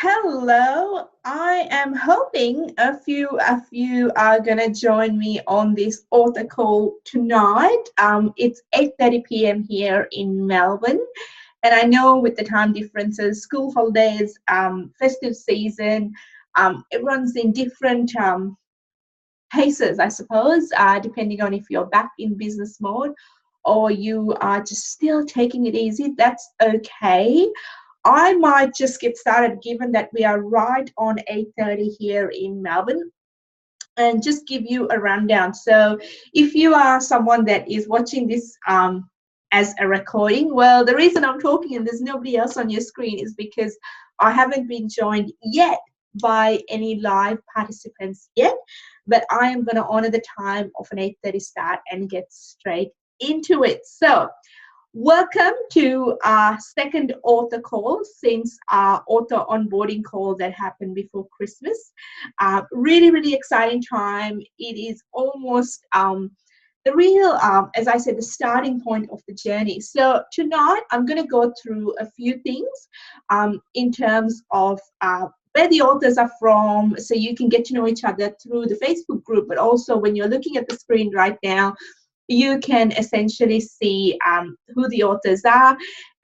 Hello, I am hoping a few are gonna join me on this author call tonight. It's 8:30 p.m. here in Melbourne, and I know with the time differences, school holidays, festive season, everyone's in different paces, I suppose, depending on if you're back in business mode or you are just still taking it easy. That's okay. I might just get started given that we are right on 8:30 here in Melbourne and just give you a rundown. So if you are someone that is watching this as a recording, well, the reason I'm talking and there's nobody else on your screen is because I haven't been joined yet by any live participants yet, but I am going to honor the time of an 8:30 start and get straight into it. So welcome to our second author call since our author onboarding call that happened before Christmas. Really exciting time. It is almost the real, as I said, the starting point of the journey. So tonight I'm going to go through a few things in terms of where the authors are from, so you can get to know each other through the Facebook group, but also when you're looking at the screen right now, you can essentially see who the authors are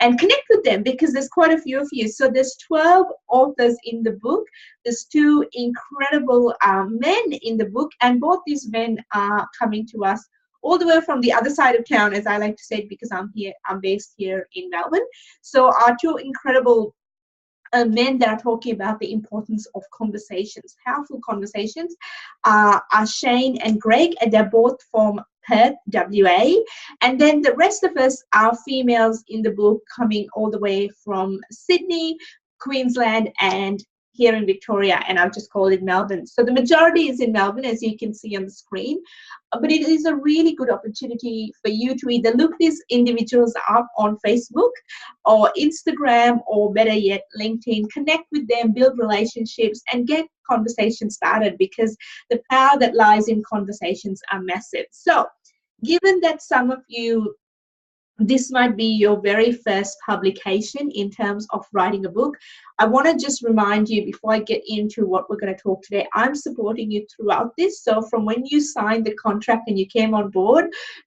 and connect with them because there's quite a few of you. So there's 12 authors in the book. There's two incredible men in the book, and both these men are coming to us all the way from the other side of town, as I like to say it, because I'm based here in Melbourne. So our two incredible men that are talking about the importance of conversations, powerful conversations, are Shane and Greg, and they're both from Perth, WA. And then the rest of us are females in the book coming all the way from Sydney, Queensland, and here in Victoria, and I've just called it Melbourne. So the majority is in Melbourne, as you can see on the screen. But it is a really good opportunity for you to either look these individuals up on Facebook or Instagram, or better yet, LinkedIn, connect with them, build relationships, and get conversations started, because the power that lies in conversations are massive. So given that some of you, this might be your very first publication in terms of writing a book, I want to just remind you before I get into what we're going to talk today, I'm supporting you throughout this. So from when you signed the contract and you came on board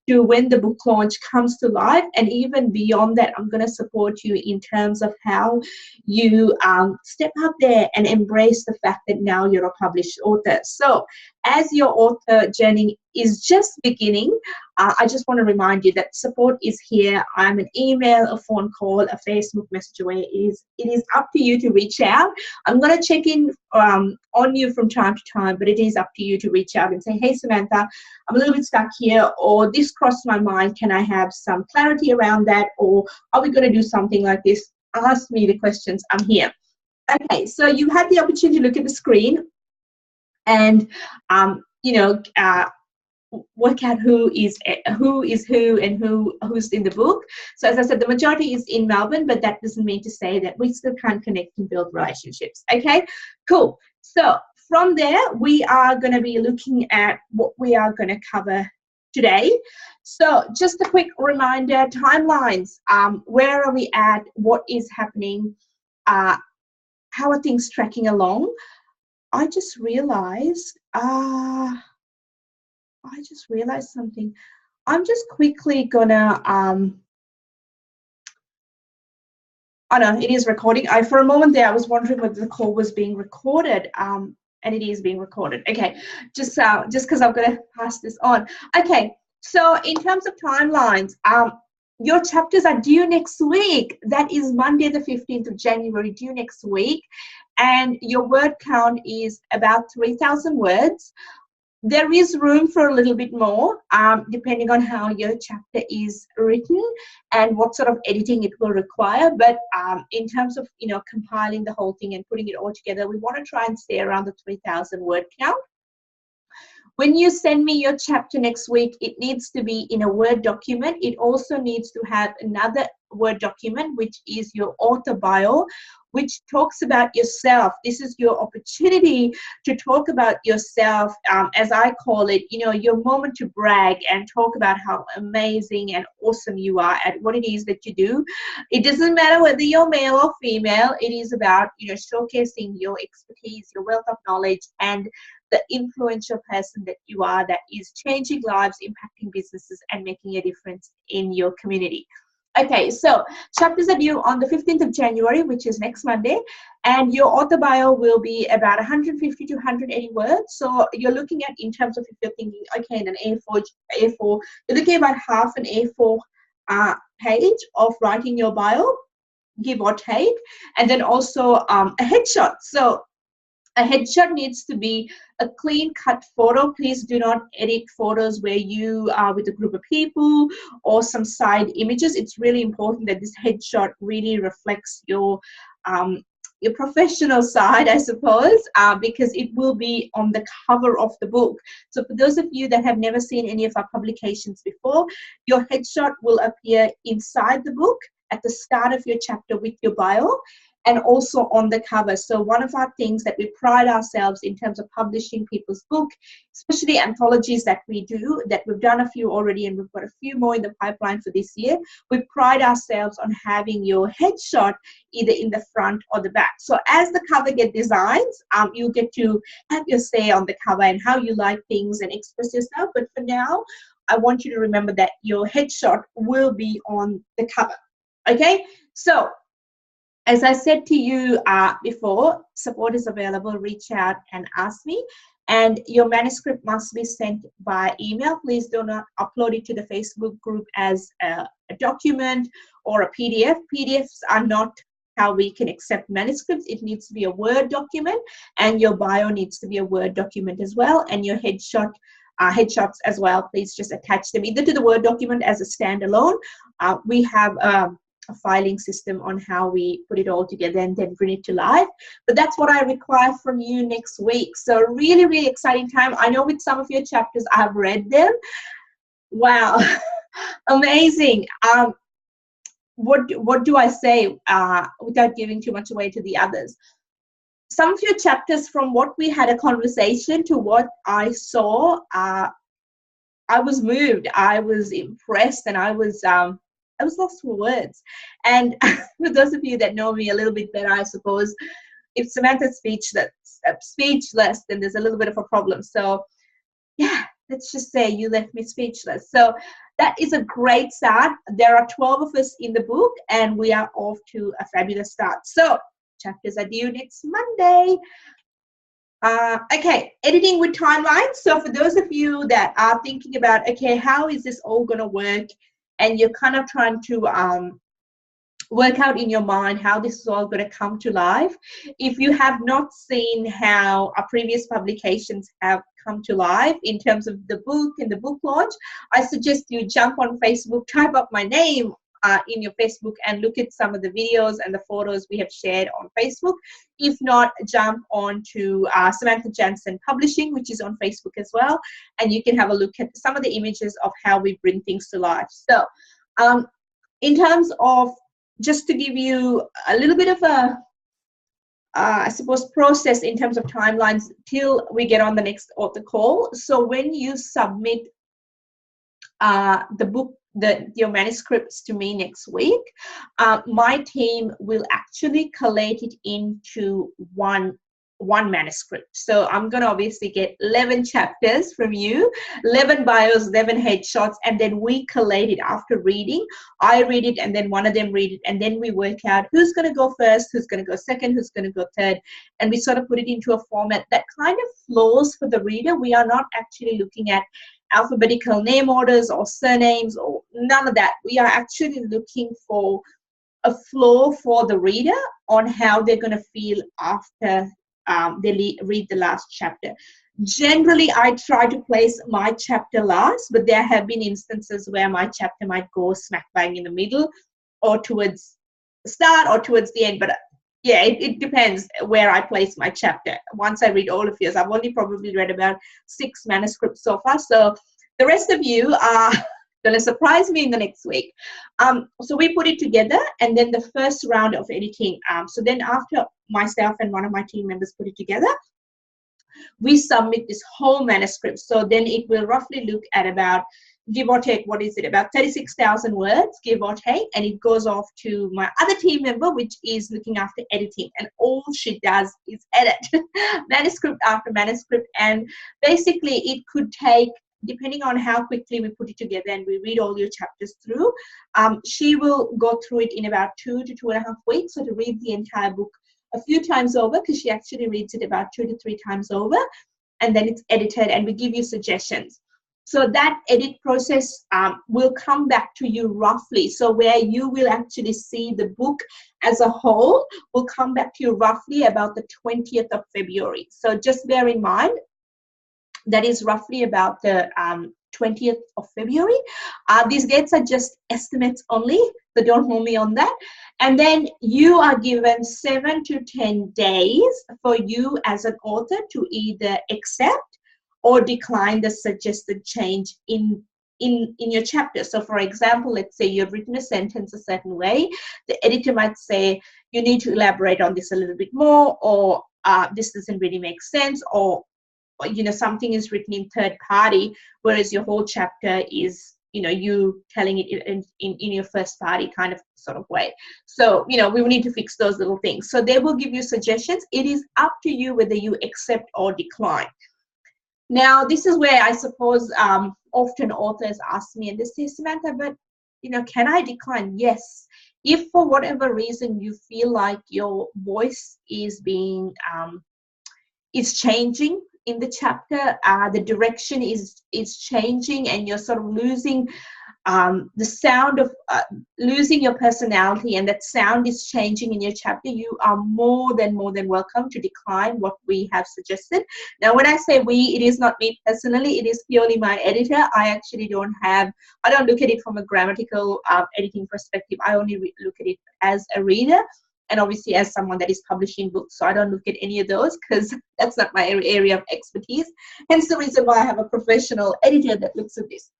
to when the book launch comes to life, and even beyond that, I'm going to support you in terms of how you step out there and embrace the fact that now you're a published author. So as your author journey is just beginning, I just want to remind you that support is here. I'm an email, a phone call, a Facebook message away. It is up to you to reach out. I'm going to check in on you from time to time, but it is up to you to reach out and say, hey, Samantha, I'm a little bit stuck here, or this crossed my mind. Can I have some clarity around that? Or are we going to do something like this? Ask me the questions. I'm here. Okay, so you had the opportunity to look at the screen and, work out who is who and who's in the book. So as I said, the majority is in Melbourne, but that doesn't mean to say that we still can't connect and build relationships. Okay, cool. So from there, we are going to be looking at what we are going to cover today. So just a quick reminder, timelines. Where are we at? What is happening? How are things tracking along? I just realized something. I'm just quickly gonna, oh no, it is recording. For a moment there, I was wondering whether the call was being recorded, and it is being recorded. Okay, just because I've got to pass this on. Okay, so in terms of timelines, your chapters are due next week. That is Monday, the 15th of January, due next week. And your word count is about 3,000 words. There is room for a little bit more, depending on how your chapter is written and what sort of editing it will require. But in terms of, compiling the whole thing and putting it all together, we want to try and stay around the 3,000 word count. When you send me your chapter next week, it needs to be in a Word document. It also needs to have another Word document, which is your author bio, which talks about yourself. This is your opportunity to talk about yourself, as I call it, your moment to brag and talk about how amazing and awesome you are at what it is that you do. It doesn't matter whether you're male or female. It is about, showcasing your expertise, your wealth of knowledge, and the influential person that you are, that is changing lives, impacting businesses, and making a difference in your community. Okay, so chapters are due on the 15th of January, which is next Monday, and your author bio will be about 150 to 180 words. So you're looking at, in terms of, if you're thinking, okay, in an A4, you're looking at about half an A4 page of writing your bio, give or take, and then also a headshot. So a headshot needs to be a clean cut photo. Please do not edit photos where you are with a group of people or some side images. It's really important that this headshot really reflects your professional side, I suppose, because it will be on the cover of the book. So for those of you that have never seen any of our publications before, your headshot will appear inside the book at the start of your chapter with your bio, and also on the cover. So one of our things that we pride ourselves in terms of publishing people's book, especially anthologies that we do, that we've done a few already and we've got a few more in the pipeline for this year, we pride ourselves on having your headshot either in the front or the back. So as the cover get designs, you get to have your say on the cover and how you like things and express yourself. But for now, I want you to remember that your headshot will be on the cover. Okay, so as I said to you before, support is available. Reach out and ask me. And your manuscript must be sent by email. Please do not upload it to the Facebook group as a document or a PDF. PDFs are not how we can accept manuscripts. It needs to be a Word document, and your bio needs to be a Word document as well. And your headshots as well. Please just attach them either to the Word document as a standalone. We have a filing system on how we put it all together and then bring it to life. But that's what I require from you next week. So really, really exciting time. I know with some of your chapters, I've read them. Wow, amazing. What do I say without giving too much away to the others? Some of your chapters, from what we had a conversation to what I saw, I was moved, I was impressed, and I was lost for words. And for those of you that know me a little bit better, I suppose, if Samantha's speechless, then there's a little bit of a problem. So yeah, let's just say you left me speechless. So that is a great start. There are 12 of us in the book, and we are off to a fabulous start. So chapters are due next Monday. Okay, editing with timelines. So for those of you that are thinking about, okay, how is this all going to work? And you're kind of trying to work out in your mind how this is all going to come to life. If you have not seen how our previous publications have come to life in terms of the book and the book launch, I suggest you jump on Facebook, type up my name in your Facebook and look at some of the videos and the photos we have shared on Facebook. If not, jump on to Samantha Jansen Publishing, which is on Facebook as well, and you can have a look at some of the images of how we bring things to life. So in terms of, just to give you a little bit of a I suppose process in terms of timelines till we get on the next author call. So when you submit the book, your manuscripts to me next week, my team will actually collate it into one manuscript. So I'm going to obviously get 11 chapters from you, 11 bios, 11 headshots, and then we collate it after reading. I read it, and then one of them read it, and then we work out who's going to go first, who's going to go second, who's going to go third, and we sort of put it into a format that kind of flows for the reader. We are not actually looking at alphabetical name orders or surnames or none of that. We are actually looking for a flow for the reader on how they're going to feel after they read the last chapter. Generally, I try to place my chapter last, but there have been instances where my chapter might go smack bang in the middle or towards the start or towards the end. But yeah, it depends where I place my chapter. Once I read all of yours, I've only probably read about 6 manuscripts so far. So the rest of you going to surprise me in the next week. So we put it together, and then the first round of editing. So then after myself and one of my team members put it together, we submit this whole manuscript. So then it will roughly look at about, give or take, what is it, about 36,000 words, give or take, and it goes off to my other team member, which is looking after editing, and all she does is edit manuscript after manuscript. And basically it could take, depending on how quickly we put it together and we read all your chapters through, she will go through it in about 2 to 2.5 weeks, so to read the entire book a few times over, because she actually reads it about 2 to 3 times over, and then it's edited and we give you suggestions. So that edit process will come back to you roughly. So where you will actually see the book as a whole will come back to you roughly about the 20th of February. So just bear in mind, that is roughly about the 20th of February. These dates are just estimates only, so don't hold me on that. And then you are given 7 to 10 days for you as an author to either accept or decline the suggested change in your chapter. So for example, let's say you've written a sentence a certain way, the editor might say you need to elaborate on this a little bit more, or this doesn't really make sense, or you know, something is written in third party, whereas your whole chapter is, you know, you telling it in your first party kind of sort of way. So, you know, we will need to fix those little things. So they will give you suggestions. It is up to you whether you accept or decline. Now, this is where I suppose often authors ask me, and they say, Samantha, but, you know, can I decline? Yes. If for whatever reason you feel like your voice is being, is changing in the chapter, the direction is changing, and you're sort of losing the sound of, losing your personality, and that sound is changing in your chapter, you are more than welcome to decline what we have suggested. Now, when I say we, it is not me personally, it is purely my editor. I actually don't look at it from a grammatical editing perspective. I only look at it as a reader, and obviously as someone that is publishing books. So I don't look at any of those because that's not my area of expertise. Hence the reason why I have a professional editor that looks at this.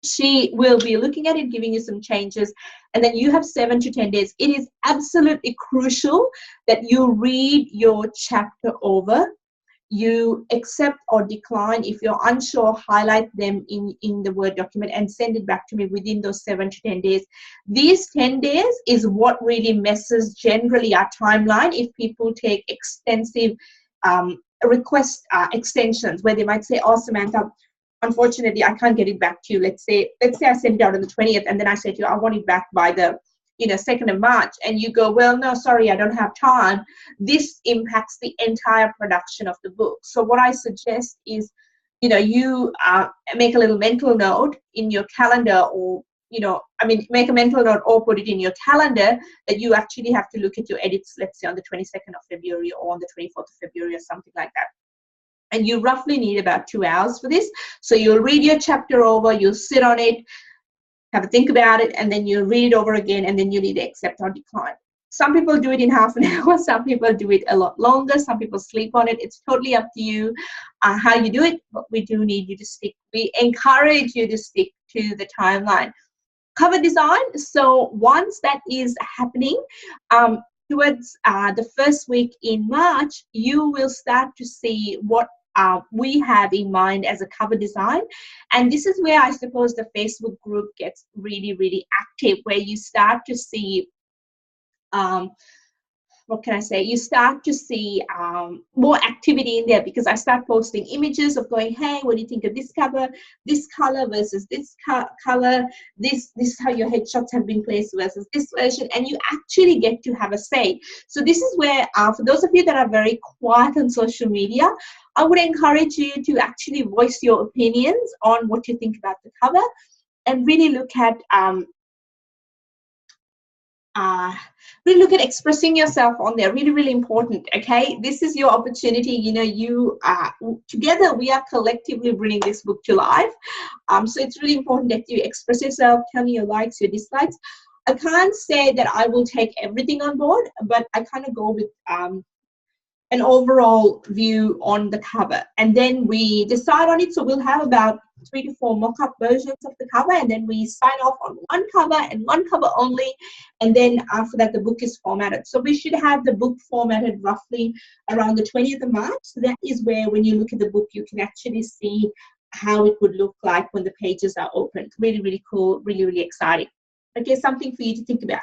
She will be looking at it, giving you some changes, and then you have 7 to 10 days. It is absolutely crucial that you read your chapter over. You accept or decline. If you're unsure, highlight them in the Word document and send it back to me within those 7 to 10 days. These 10 days is what really messes generally our timeline if people take extensive request extensions, where they might say, oh, Samantha, unfortunately, I can't get it back to you. Let's say I send it out on the 20th, and then I say to you, I want it back by the 2nd of March, and you go, well, no, sorry, I don't have time. This impacts the entire production of the book. So what I suggest is, you make a little mental note in your calendar, or, make a mental note or put it in your calendar that you actually have to look at your edits, let's say on the 22nd of February or on the 24th of February or something like that. And you roughly need about 2 hours for this. So you'll read your chapter over, you'll sit on it, have a think about it, and then you read it over again, and then you need to accept or decline. Some people do it in half an hour. Some people do it a lot longer. Some people sleep on it. It's totally up to you how you do it, but we do need you to stick. We encourage you to stick to the timeline. Cover design. So once that is happening, towards the first week in March, you will start to see what we have in mind as a cover design. And this is where I suppose the Facebook group gets really, really active, where you start to see, you start to see more activity in there, because I start posting images of going, hey, what do you think of this cover, this color versus this color, this is how your headshots have been placed versus this version, and you actually get to have a say. So this is where, for those of you that are very quiet on social media, I would encourage you to actually voice your opinions on what you think about the cover, and really look at expressing yourself on there. Really, really important. Okay, this is your opportunity. Together we are collectively bringing this book to life. So it's really important that you express yourself. Tell me your likes, your dislikes. I can't say that I will take everything on board, but I kind of go with an overall view on the cover, and then we decide on it. So we'll have about 3 to 4 mock-up versions of the cover, and then we sign off on one cover and one cover only, and then after that the book is formatted. So we should have the book formatted roughly around the 20th of March. So that is where, when you look at the book, you can actually see how it would look like when the pages are opened. Really, really cool, really, really exciting. Okay, something for you to think about.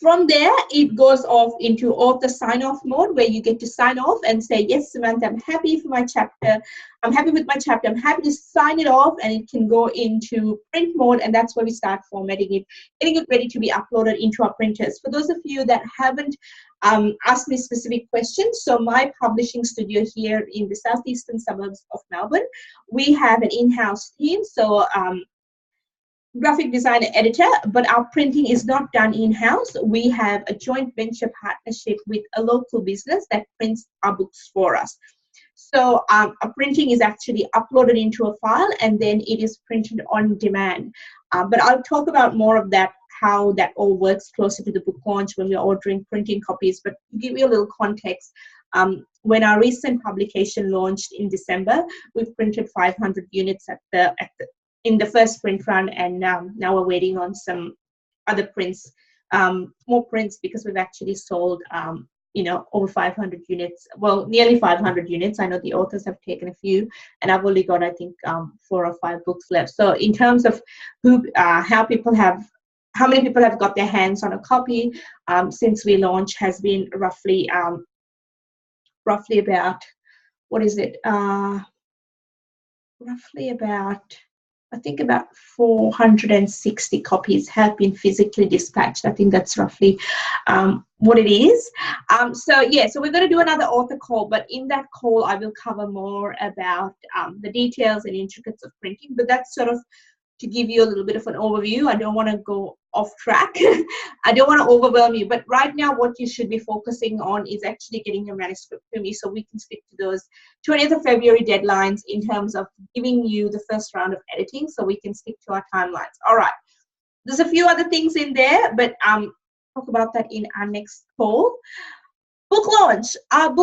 From there, it goes off into author sign-off mode, where you get to sign off and say, yes, Samantha, I'm happy for my chapter. I'm happy with my chapter. I'm happy to sign it off, and it can go into print mode, and that's where we start formatting it, getting it ready to be uploaded into our printers. For those of you that haven't asked me specific questions, so my publishing studio here in the southeastern suburbs of Melbourne, we have an in-house team. So graphic designer editor, but our printing is not done in-house. We have a joint venture partnership with a local business that prints our books for us. So our printing is actually uploaded into a file, and then it is printed on demand. But I'll talk about more of that, how that all works closer to the book launch when we're ordering printing copies. But to give you a little context, when our recent publication launched in December, we've printed 500 units in the first print run, and now we're waiting on some other prints, more prints, because we've actually sold over 500 units, well, nearly 500 units. I know the authors have taken a few, and I've only got, I think, 4 or 5 books left. So in terms of how many people have got their hands on a copy since we launched, has been roughly about, what is it, roughly about, I think about 460 copies have been physically dispatched. I think that's roughly what it is. So we're going to do another author call, but in that call I will cover more about the details and intricacies of printing, but that's sort of to give you a little bit of an overview. I don't want to go off track. I don't want to overwhelm you, but right now what you should be focusing on is actually getting your manuscript to me, so we can stick to those 20th of February deadlines in terms of giving you the first round of editing, so we can stick to our timelines. All right, there's a few other things in there, but talk about that in our next call. Book launch. Our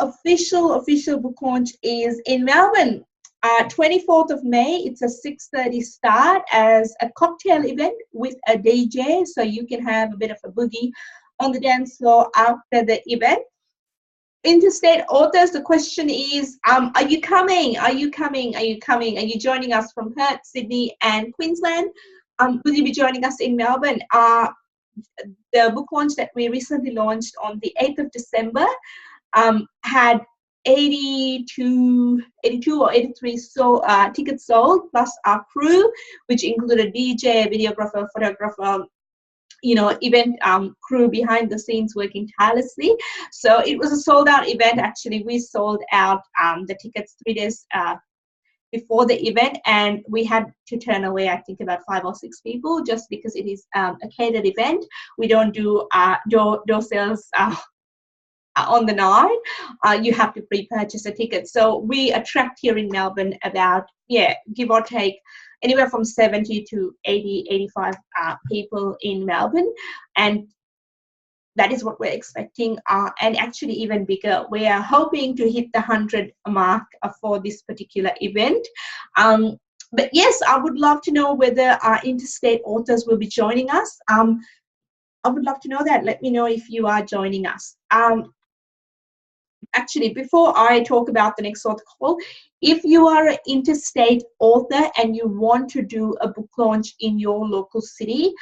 official book launch is in Melbourne. 24th of May, it's a 6:30 start as a cocktail event with a DJ, so you can have a bit of a boogie on the dance floor after the event. Interstate authors, the question is, are you coming? Are you coming? Are you coming? Are you joining us from Perth, Sydney, and Queensland? Will you be joining us in Melbourne? The book launch that we recently launched on the 8th of December had 82 or 83 tickets sold, plus our crew, which included DJ, videographer, photographer, event crew behind the scenes working tirelessly. So it was a sold out event. Actually, we sold out the tickets 3 days before the event, and we had to turn away, I think, about 5 or 6 people, just because it is a catered event. We don't do door sales on the night. You have to pre-purchase a ticket. So we attract here in Melbourne about, give or take, anywhere from 70 to 80, 85 people in Melbourne. And that is what we're expecting, and actually even bigger. We are hoping to hit the 100 mark for this particular event. But yes, I would love to know whether our interstate authors will be joining us. I would love to know that. Let me know if you are joining us. Actually, before I talk about the next author call, if you are an interstate author and you want to do a book launch in your local city,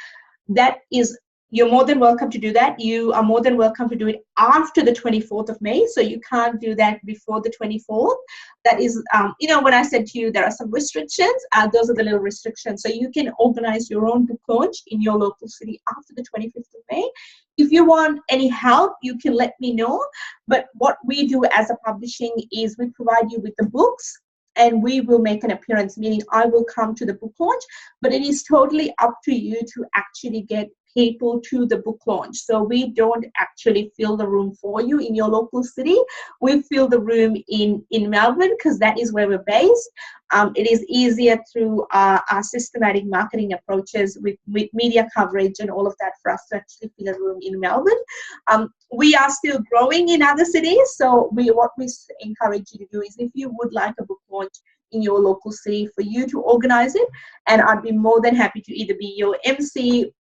you're more than welcome to do that. You are more than welcome to do it after the 24th of May. So you can't do that before the 24th. That is, when I said to you there are some restrictions, those are the little restrictions. So you can organize your own book launch in your local city after the 25th of May. If you want any help, you can let me know. But what we do as a publishing is we provide you with the books, and we will make an appearance, meaning I will come to the book launch, but it is totally up to you to actually get people to the book launch. So we don't actually fill the room for you in your local city. We fill the room in Melbourne because that is where we're based. It is easier through our systematic marketing approaches with media coverage and all of that for us to actually fill a room in Melbourne. We are still growing in other cities, so what we encourage you to do is, if you would like a book launch in your local city, for you to organize it, and I'd be more than happy to either be your MC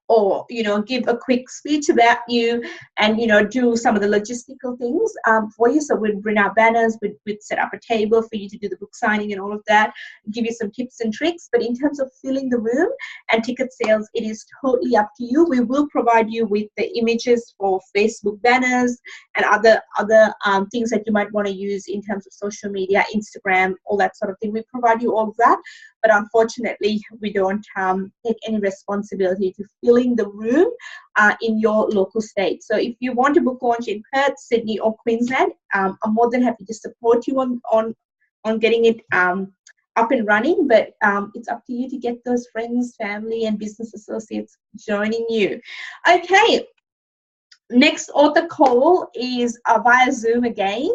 or, you know, give a quick speech about you and, you know, do some of the logistical things for you. So we'd bring our banners, we'd set up a table for you to do the book signing and all of that, give you some tips and tricks. But in terms of filling the room and ticket sales, it is totally up to you. We will provide you with the images for Facebook banners and other things that you might want to use in terms of social media, Instagram, all that sort of thing. We provide you all of that. But unfortunately, we don't take any responsibility to filling the room in your local state. So if you want to book launch in Perth, Sydney, or Queensland, I'm more than happy to support you on getting it up and running. But it's up to you to get those friends, family, and business associates joining you. Okay. Next author call is via Zoom again,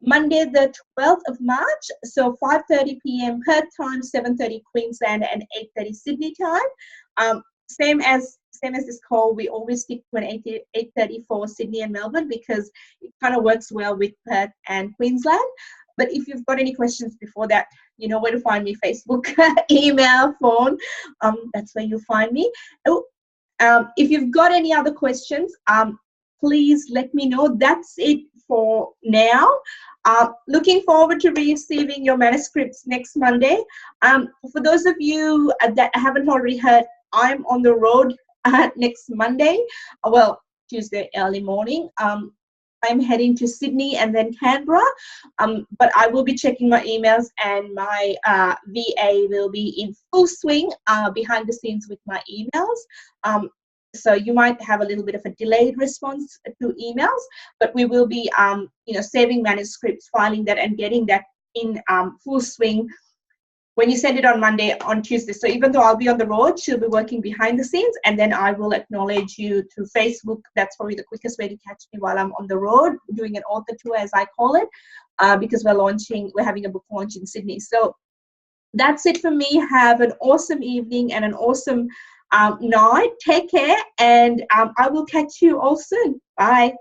Monday the 12th of March, so 5:30 p.m. Perth time, 7:30 Queensland, and 8:30 Sydney time. Same as this call, we always stick to an 8:30 for Sydney and Melbourne because it kind of works well with Perth and Queensland. But if you've got any questions before that, you know where to find me: Facebook, email, phone. That's where you'll find me. If you've got any other questions, please let me know. That's it for now. Looking forward to receiving your manuscripts next Monday. For those of you that haven't already heard, I'm on the road next Monday. Well, Tuesday early morning. I'm heading to Sydney and then Canberra, but I will be checking my emails, and my VA will be in full swing behind the scenes with my emails. So you might have a little bit of a delayed response to emails, but we will be, saving manuscripts, filing that, and getting that in full swing when you send it on Monday, on Tuesday. So even though I'll be on the road, she'll be working behind the scenes, and then I will acknowledge you through Facebook. That's probably the quickest way to catch me while I'm on the road, doing an author tour, as I call it, because we're having a book launch in Sydney. So that's it for me. Have an awesome evening and an awesome night. Take care, and I will catch you all soon. Bye.